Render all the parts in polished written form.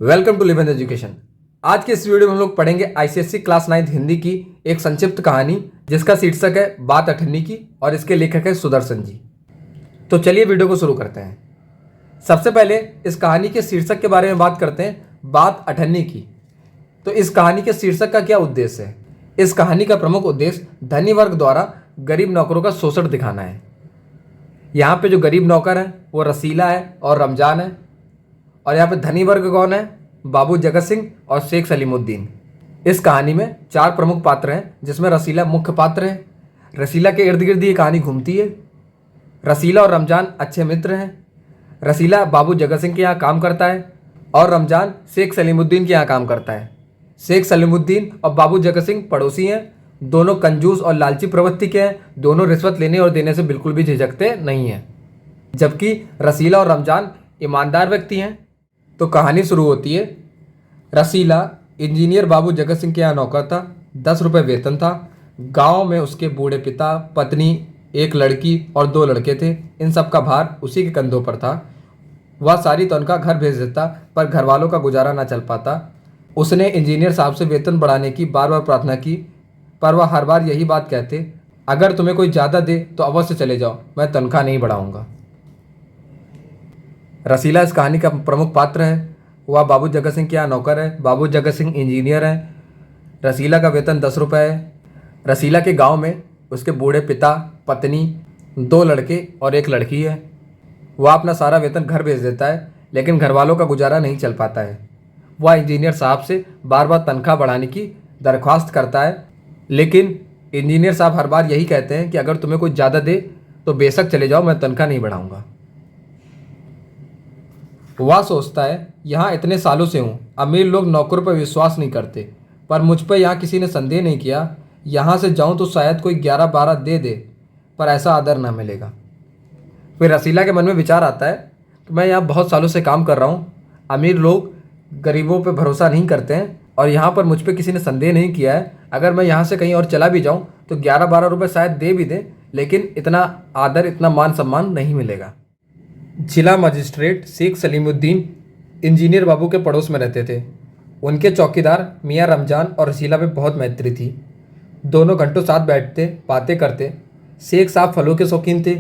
Welcome to live in education. आज के इस वीडियो में हम लोग पढ़ेंगे आईसीएसई क्लास 9 हिंदी की एक संक्षिप्त कहानी जिसका शीर्षक है बात अठन्नी की और इसके लेखक है सुदर्शन जी। तो चलिए वीडियो को शुरू करते हैं। सबसे पहले इस कहानी के शीर्षक के बारे में बात करते हैं, बात अठन्नी की। तो इस कहानी के शीर्षक का क्या उद्देश्य है? इस कहानी का प्रमुख उद्देश्य धनी वर्ग द्वारा गरीब नौकरों का शोषण दिखाना है। यहाँ पे जो गरीब नौकर है वो रसीला है और रमजान है, और यहाँ पे धनी वर्ग कौन है? बाबू जगत सिंह और शेख सलीमुद्दीन। इस कहानी में चार प्रमुख पात्र हैं जिसमें रसीला मुख्य पात्र है। रसीला के इर्द गिर्द ये कहानी घूमती है। रसीला और रमजान अच्छे मित्र हैं। रसीला बाबू जगत सिंह के यहाँ काम करता है और रमजान शेख सलीमुद्दीन के यहाँ काम करता है। शेख सलीमुद्दीन और बाबू जगत सिंह पड़ोसी हैं। दोनों कंजूस और लालची प्रवृत्ति के हैं। दोनों रिश्वत लेने और देने से बिल्कुल भी झिझकते नहीं हैं, जबकि रसीला और रमजान ईमानदार व्यक्ति हैं। तो कहानी शुरू होती है। रसीला इंजीनियर बाबू जगत सिंह के यहाँ नौकर था। 10 रुपये वेतन था। गांव में उसके बूढ़े पिता, पत्नी, एक लड़की और 2 लड़के थे। इन सब का भार उसी के कंधों पर था। वह सारी तनख्वाह घर भेज देता, पर घर वालों का गुजारा ना चल पाता। उसने इंजीनियर साहब से वेतन बढ़ाने की बार बार प्रार्थना की, पर वह हर बार यही बात कहते, अगर तुम्हें कोई ज़्यादा दे तो अवश्य चले जाओ, मैं तनख्वाह नहीं बढ़ाऊंगा। रसीला इस कहानी का प्रमुख पात्र है। वह बाबू जगत सिंह के यहाँ नौकर है। बाबू जगत सिंह इंजीनियर हैं। रसीला का वेतन 10 रुपये है। रसीला के गांव में उसके बूढ़े पिता, पत्नी, 2 लड़के और एक लड़की है। वह अपना सारा वेतन घर भेज देता है, लेकिन घर वालों का गुजारा नहीं चल पाता है। वह इंजीनियर साहब से बार बार तनख्वाह बढ़ाने की दरख्वास्त करता है, लेकिन इंजीनियर साहब हर बार यही कहते हैं कि अगर तुम्हें कोई ज़्यादा दे तो बेशक चले जाओ, मैं तनख्वाह नहीं बढ़ाऊंगा। वह सोचता है, यहाँ इतने सालों से हूँ, अमीर लोग नौकरों पर विश्वास नहीं करते, पर मुझ पर यहाँ किसी ने संदेह नहीं किया। यहाँ से जाऊँ तो शायद कोई 11-12 दे दे, पर ऐसा आदर ना मिलेगा। फिर रसीला के मन में विचार आता है कि मैं यहाँ बहुत सालों से काम कर रहा हूँ, अमीर लोग गरीबों पर भरोसा नहीं करते हैं और यहाँ पर मुझ पर किसी ने संदेह नहीं किया है। अगर मैं यहाँ से कहीं और चला भी जाऊँ तो 11-12 रुपये शायद दे भी दें, लेकिन इतना आदर, इतना मान सम्मान नहीं मिलेगा। जिला मजिस्ट्रेट शेख सलीमुद्दीन इंजीनियर बाबू के पड़ोस में रहते थे। उनके चौकीदार मियाँ रमजान और रसीला में बहुत मैत्री थी। दोनों घंटों साथ बैठते, बातें करते। शेख साहब फलों के शौकीन थे।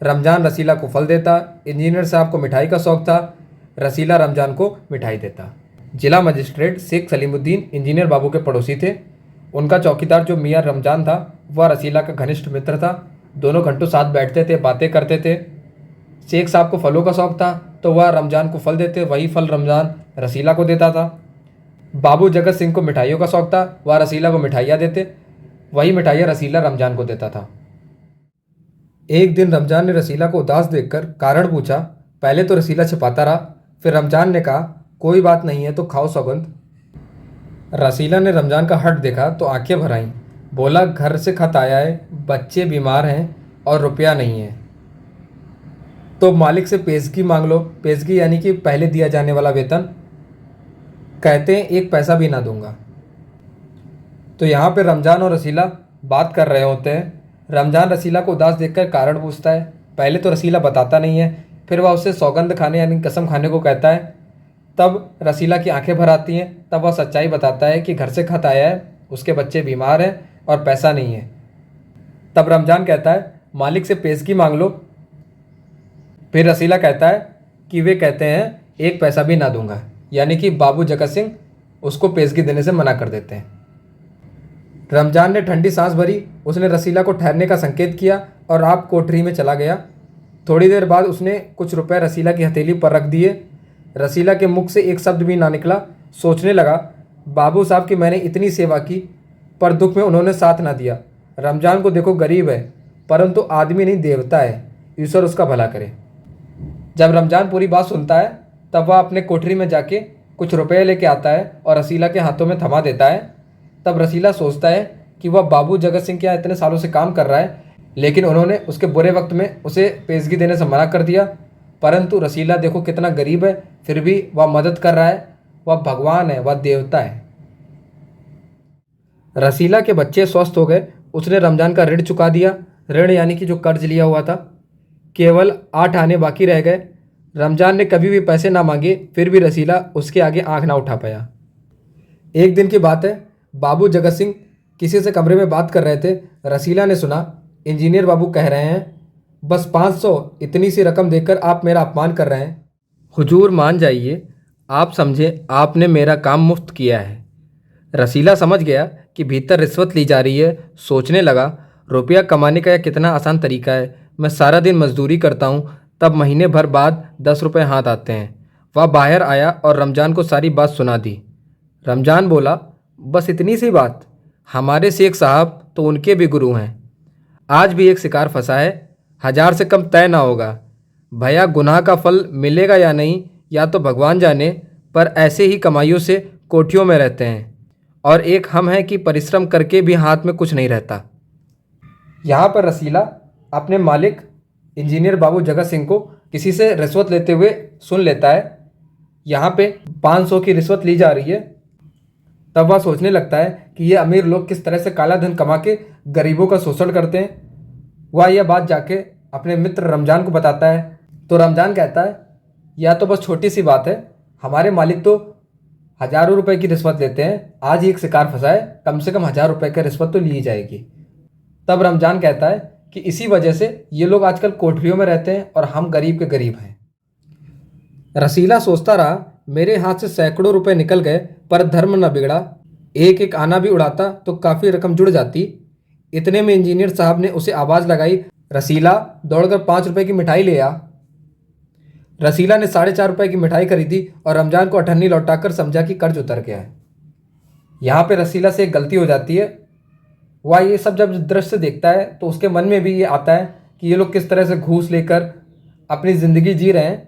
रमजान रसीला को फल देता। इंजीनियर साहब को मिठाई का शौक़ था। रसीला रमजान को मिठाई देता। जिला मजिस्ट्रेट शेख सलीमुद्दीन इंजीनियर बाबू के पड़ोसी थे। उनका चौकीदार जो मियाँ रमजान था वह रसीला का घनिष्ठ मित्र था। दोनों घंटों साथ बैठते थे, बातें करते थे। शेख साहब को फलों का शौक़ था तो वह रमजान को फल देते, वही फल रमजान रसीला को देता था। बाबू जगत सिंह को मिठाइयों का शौक़ था, वह रसीला को मिठाइयाँ देते, वही मिठाइयाँ रसीला रमजान को देता था। एक दिन रमजान ने रसीला को उदास देखकर कारण पूछा। पहले तो रसीला छिपाता रहा, फिर रमजान ने कहा, कोई बात नहीं है तो खाओ सौगंध। रसीला ने रमजान का हट देखा तो आंखें भर आईं। बोला, घर से खत आया है, बच्चे बीमार हैं और रुपया नहीं है, तो मालिक से पेशगी मांग लो। पेशगी यानी कि पहले दिया जाने वाला वेतन। कहते हैं 1 पैसा भी ना दूंगा। तो यहाँ पे रमजान और रसीला बात कर रहे होते हैं। रमजान रसीला को उदास देखकर कारण पूछता है। पहले तो रसीला बताता नहीं है, फिर वह उससे सौगंध खाने यानी कसम खाने को कहता है। तब रसीला की आंखें भर आती हैं। तब वह सच्चाई बताता है कि घर से खत आया है, उसके बच्चे बीमार हैं और पैसा नहीं है। तब रमजान कहता है, मालिक से पेशगी मांग लो। फिर रसीला कहता है कि वे कहते हैं 1 पैसा भी ना दूंगा, यानी कि बाबू जगत सिंह उसको पेशगी देने से मना कर देते हैं। रमजान ने ठंडी सांस भरी। उसने रसीला को ठहरने का संकेत किया और आप कोठरी में चला गया। थोड़ी देर बाद उसने कुछ रुपए रसीला की हथेली पर रख दिए। रसीला के मुख से एक शब्द भी ना निकला। सोचने लगा, बाबू साहब की मैंने इतनी सेवा की, पर दुख में उन्होंने साथ ना दिया। रमजान को देखो गरीब है, परंतु आदमी नहीं देवता है, ईश्वर उसका भला करे। जब रमजान पूरी बात सुनता है तब वह अपने कोठरी में जाके कुछ रुपए लेके आता है और रसीला के हाथों में थमा देता है। तब रसीला सोचता है कि वह बाबू जगत सिंह के यहाँ इतने सालों से काम कर रहा है, लेकिन उन्होंने उसके बुरे वक्त में उसे पेशगी देने से मना कर दिया। परंतु रसीला देखो कितना गरीब है, फिर भी वह मदद कर रहा है। वह भगवान है, वह देवता है। रसीला के बच्चे स्वस्थ हो गए। उसने रमजान का ऋण चुका दिया। ऋण यानी कि जो कर्ज लिया हुआ था। केवल 8 आने बाकी रह गए। रमजान ने कभी भी पैसे ना मांगे, फिर भी रसीला उसके आगे आंख ना उठा पाया। एक दिन की बात है, बाबू जगत सिंह किसी से कमरे में बात कर रहे थे। रसीला ने सुना, इंजीनियर बाबू कह रहे हैं बस 500, इतनी सी रकम देकर आप मेरा अपमान कर रहे हैं। हुजूर मान जाइए, आप समझे आपने मेरा काम मुफ्त किया है। रसीला समझ गया कि भीतर रिश्वत ली जा रही है। सोचने लगा, रुपया कमाने का यह कितना आसान तरीका है। मैं सारा दिन मजदूरी करता हूँ, तब महीने भर बाद 10 रुपये हाथ आते हैं। वह बाहर आया और रमजान को सारी बात सुना दी। रमजान बोला, बस इतनी सी बात? हमारे शेख साहब तो उनके भी गुरु हैं। आज भी एक शिकार फंसा है, 1000 से कम तय ना होगा। भैया गुनाह का फल मिलेगा या नहीं, या तो भगवान जाने, पर ऐसे ही कमाइयों से कोठियों में रहते हैं। और एक हम हैं कि परिश्रम करके भी हाथ में कुछ नहीं रहता। यहाँ पर रसीला अपने मालिक इंजीनियर बाबू जगत सिंह को किसी से रिश्वत लेते हुए सुन लेता है। यहाँ पे 500 की रिश्वत ली जा रही है। तब वह सोचने लगता है कि ये अमीर लोग किस तरह से काला धन कमा के गरीबों का शोषण करते हैं। वह यह बात जाके अपने मित्र रमजान को बताता है। तो रमजान कहता है, यह तो बस छोटी सी बात है, हमारे मालिक तो हजारों रुपए की रिश्वत लेते हैं। आज ही एक शिकार फंसा है, कम से कम 1000 रुपए की रिश्वत तो ली जाएगी। तब रमजान कहता है कि इसी वजह से ये लोग आजकल कोठरियों में रहते हैं और हम गरीब के गरीब हैं। रसीला सोचता रहा, मेरे हाथ से सैकड़ों रुपए निकल गए, पर धर्म न बिगड़ा। एक एक आना भी उड़ाता तो काफ़ी रकम जुड़ जाती। इतने में इंजीनियर साहब ने उसे आवाज़ लगाई, रसीला दौड़कर 5 रुपए की मिठाई ले आ। रसीला ने 4.5 रुपए की मिठाई खरीदी और रमजान को 98 लौटाकर समझा कि कर्ज उतर गया है। यहाँ पे रसीला से एक गलती हो जाती है। वह ये सब जब दृश्य देखता है तो उसके मन में भी ये आता है कि ये लोग किस तरह से घूस लेकर अपनी ज़िंदगी जी रहे हैं।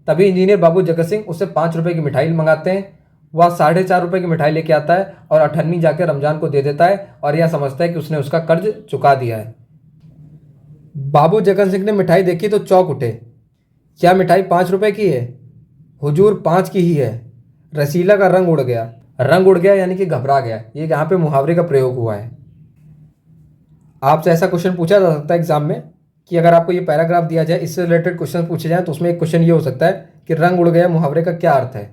तभी इंजीनियर बाबू जगत सिंह उससे 5 रुपए की मिठाई मंगाते हैं। वह 4.5 रुपए की मिठाई लेके आता है और 98 जाकर रमजान को दे देता है और यह समझता है कि उसने उसका कर्ज चुका दिया है। बाबू जगत सिंह ने मिठाई देखी तो चौंक उठे। क्या मिठाई 5 रुपए की है? हुजूर 5 की ही है। रसीला का रंग उड़ गया। रंग उड़ गया यानी कि घबरा गया। ये यहाँ पे मुहावरे का प्रयोग हुआ है। आपसे ऐसा क्वेश्चन पूछा जा सकता है एग्जाम में कि अगर आपको ये पैराग्राफ दिया जाए, इससे रिलेटेड क्वेश्चन पूछे जाए, तो उसमें एक क्वेश्चन ये हो सकता है कि रंग उड़ गया मुहावरे का क्या अर्थ है।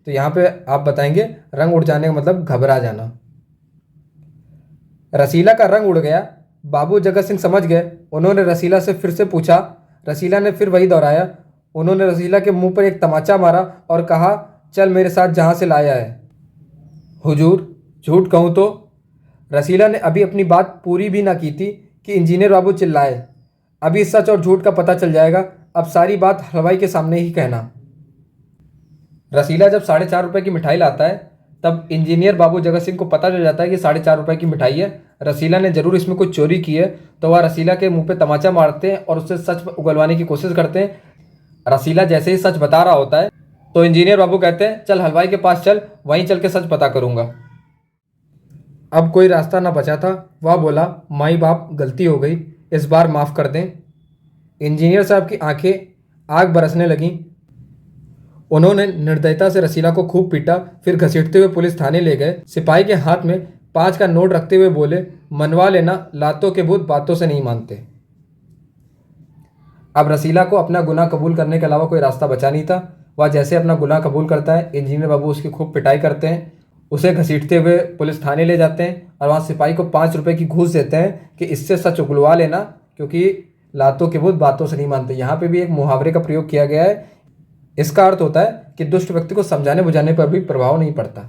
तो यहाँ पे आप बताएंगे रंग उड़ जाने का मतलब घबरा जाना। रसीला का रंग उड़ गया। बाबू जगत सिंह समझ गए। उन्होंने रसीला से फिर से पूछा। रसीला ने फिर वही दोहराया। उन्होंने रसीला के मुंह पर एक तमाचा मारा और कहा, चल मेरे साथ जहाँ से लाया है। हुजूर झूठ कहूँ तो? रसीला ने अभी अपनी बात पूरी भी ना की थी कि इंजीनियर बाबू चिल्लाए, अभी सच और झूठ का पता चल जाएगा, अब सारी बात हलवाई के सामने ही कहना। रसीला जब 4.5 रुपए की मिठाई लाता है तब इंजीनियर बाबू जगत सिंह को पता चल जाता है कि 4.5 रुपए की मिठाई है। रसीला ने जरूर इसमें कुछ चोरी की है। तो वह रसीला के मुंह पे तमाचा मारते हैं और उससे सच उगलवाने की कोशिश करते हैं। रसीला जैसे ही सच बता रहा होता है तो इंजीनियर बाबू कहते हैं, चल हलवाई के पास चल, वहीं चल के सच पता करूंगा। अब कोई रास्ता ना बचा था। वह बोला, माई बाप गलती हो गई, इस बार माफ़ कर दें। इंजीनियर साहब की आंखें आग बरसने लगीं। उन्होंने निर्दयता से रसीला को खूब पीटा, फिर घसीटते हुए पुलिस थाने ले गए। सिपाही के हाथ में 5 का नोट रखते हुए बोले, मनवा लेना, लातों के भूत बातों से नहीं मानते। अब रसीला को अपना गुनाह कबूल करने के अलावा कोई रास्ता बचा नहीं था। वह जैसे अपना गुनाह कबूल करता है, इंजीनियर बाबू उसकी खूब पिटाई करते हैं, उसे घसीटते हुए पुलिस थाने ले जाते हैं और वहाँ सिपाही को 5 रुपए की घूस देते हैं कि इससे सच उगलवा लेना, क्योंकि लातों के भूत बातों से नहीं मानते। यहाँ पे भी एक मुहावरे का प्रयोग किया गया है। इसका अर्थ होता है कि दुष्ट व्यक्ति को समझाने बुझाने पर भी प्रभाव नहीं पड़ता।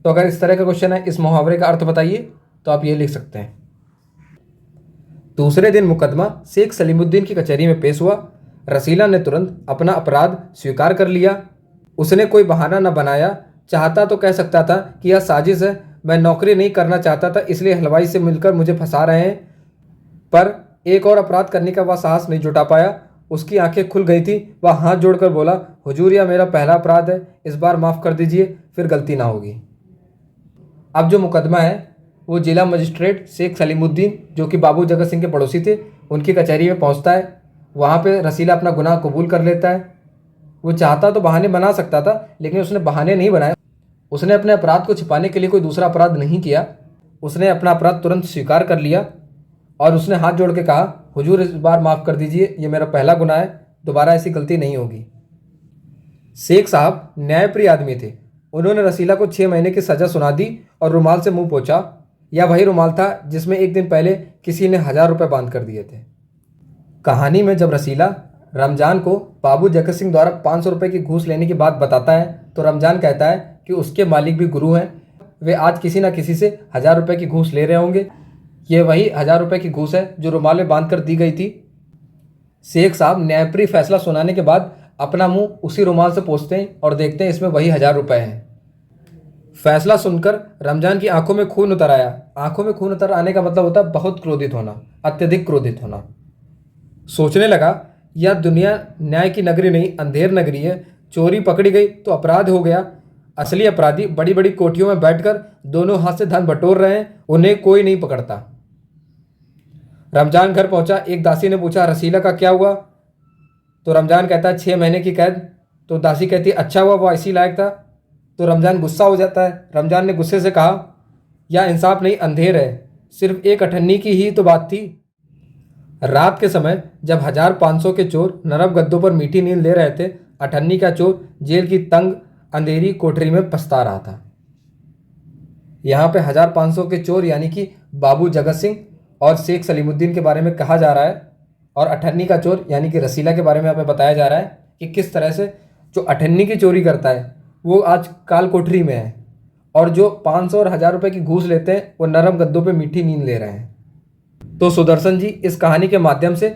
तो अगर इस तरह का क्वेश्चन है, इस मुहावरे का अर्थ बताइए, तो आप ये लिख सकते हैं। दूसरे दिन मुकदमा शेख सलीमुद्दीन की कचहरी में पेश हुआ। रसीला ने तुरंत अपना अपराध स्वीकार कर लिया। उसने कोई बहाना न बनाया। चाहता तो कह सकता था कि यह साजिश है, मैं नौकरी नहीं करना चाहता था, इसलिए हलवाई से मिलकर मुझे फंसा रहे हैं। पर एक और अपराध करने का वह साहस नहीं जुटा पाया। उसकी आंखें खुल गई थी। वह हाथ जोड़कर बोला, हुजूर यह मेरा पहला अपराध है, इस बार माफ़ कर दीजिए, फिर गलती ना होगी। अब जो मुकदमा है वो जिला मजिस्ट्रेट शेख सलीमुद्दीन, जो कि बाबू जगत सिंह के पड़ोसी थे, उनकी कचहरी में पहुंचता है। वहाँ पे रसीला अपना गुनाह कबूल कर लेता है। वो चाहता तो बहाने बना सकता था, लेकिन उसने बहाने नहीं बनाए। उसने अपने अपराध को छिपाने के लिए कोई दूसरा अपराध नहीं किया। उसने अपना अपराध तुरंत स्वीकार कर लिया और उसने हाथ जोड़ के कहा, हुजूर इस बार माफ़ कर दीजिए, ये मेरा पहला गुनाह है, दोबारा ऐसी गलती नहीं होगी। शेख साहब न्यायप्रिय आदमी थे। उन्होंने रसीला को 6 महीने की सजा सुना दी और रुमाल से मुंह पोंछा। यह वही रुमाल था जिसमें एक दिन पहले किसी ने 1000 रुपये बांध कर दिए थे। कहानी में जब रसीला रमजान को बाबू जगत सिंह द्वारा 500 रुपये की घूस लेने की बात बताता है तो रमजान कहता है कि उसके मालिक भी गुरु हैं, वे आज किसी न किसी से 1000 रुपये की घूस ले रहे होंगे। ये वही 1000 रुपये की घूस है जो रुमाल में बांध कर दी गई थी। शेख साहब न्यायप्रिय फैसला सुनाने के बाद अपना मुंह उसी रुमाल से पोंछते हैं और देखते हैं इसमें वही 1000 रुपये हैं। फैसला सुनकर रमजान की आंखों में खून उतर आया। आंखों में खून उतर आने का मतलब होता है बहुत क्रोधित होना, अत्यधिक क्रोधित होना। सोचने लगा यह दुनिया न्याय की नगरी नहीं, अंधेर नगरी है। चोरी पकड़ी गई तो अपराध हो गया। असली अपराधी बड़ी बड़ी कोठियों में बैठकर दोनों हाथ से धन बटोर रहे हैं, उन्हें कोई नहीं पकड़ता। रमजान घर पहुंचा। एक दासी ने पूछा, रसीला का क्या हुआ? तो रमजान कहता है 6 महीने की कैद। तो दासी कहती है अच्छा हुआ, वो इसी लायक था। तो रमजान गुस्सा हो जाता है। रमजान ने गुस्से से कहा, यह इंसाफ नहीं, अंधेर है। सिर्फ एक अठन्नी की ही तो बात थी। रात के समय जब 1500 के चोर नरम गद्दों पर मीठी नींद ले रहे थे, अठन्नी का चोर जेल की तंग अंधेरी कोठरी में पछता रहा था। यहाँ पे 1500 के चोर यानी कि बाबू जगत सिंह और शेख सलीमुद्दीन के बारे में कहा जा रहा है, और अठन्नी का चोर यानी कि रसीला के बारे में यहाँ पे बताया जा रहा है कि किस तरह से जो अठन्नी की चोरी करता है वो आज काल कोठरी में है, और जो 500 और 1000 रुपये की घूस लेते हैं वो नरम गद्दों पे मीठी नींद ले रहे हैं। तो सुदर्शन जी इस कहानी के माध्यम से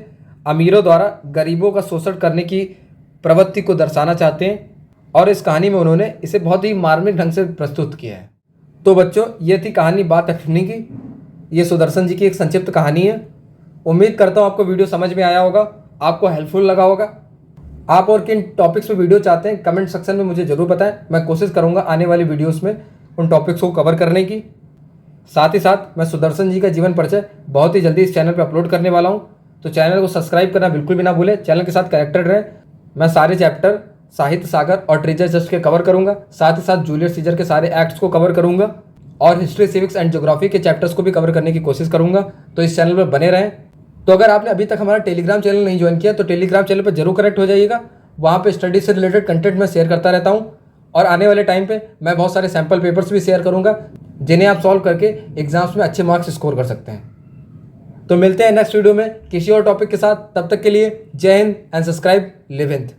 अमीरों द्वारा गरीबों का शोषण करने की प्रवृत्ति को दर्शाना चाहते हैं, और इस कहानी में उन्होंने इसे बहुत ही मार्मिक ढंग से प्रस्तुत किया है। तो बच्चों, ये थी कहानी बात अठन्नी की। ये सुदर्शन जी की एक संक्षिप्त कहानी है। उम्मीद करता हूँ आपको वीडियो समझ में आया होगा, आपको हेल्पफुल लगा होगा। आप और किन टॉपिक्स पे वीडियो चाहते हैं कमेंट सेक्शन में मुझे ज़रूर बताएं। मैं कोशिश करूँगा आने वाली वीडियोस में उन टॉपिक्स को कवर करने की। साथ ही साथ मैं सुदर्शन जी का जीवन परिचय बहुत ही जल्दी इस चैनल पर अपलोड करने वाला हूँ, तो चैनल को सब्सक्राइब करना बिल्कुल भी ना भूलें। चैनल के साथ कनेक्टेड रहें। मैं सारे चैप्टर साहित्य सागर और ट्रेजर चेस्ट के कवर करूँगा, साथ ही साथ जूलियस सीजर के सारे एक्ट्स को कवर करूँगा, और हिस्ट्री, सिविक्स एंड ज्योग्राफी के चैप्टर्स को भी कवर करने की कोशिश करूँगा। तो इस चैनल पर बने रहें। तो अगर आपने अभी तक हमारा टेलीग्राम चैनल नहीं ज्वाइन किया तो टेलीग्राम चैनल पर जरूर कनेक्ट हो जाइएगा। वहाँ पे स्टडी से रिलेटेड कंटेंट मैं शेयर करता रहता हूँ, और आने वाले टाइम पे मैं बहुत सारे सैम्पल पेपर्स भी शेयर करूँगा जिन्हें आप सॉल्व करके एग्जाम्स में अच्छे मार्क्स स्कोर कर सकते हैं। तो मिलते हैं नेक्स्ट वीडियो में किसी और टॉपिक के साथ। तब तक के लिए जय Hind and subscribe live Hind.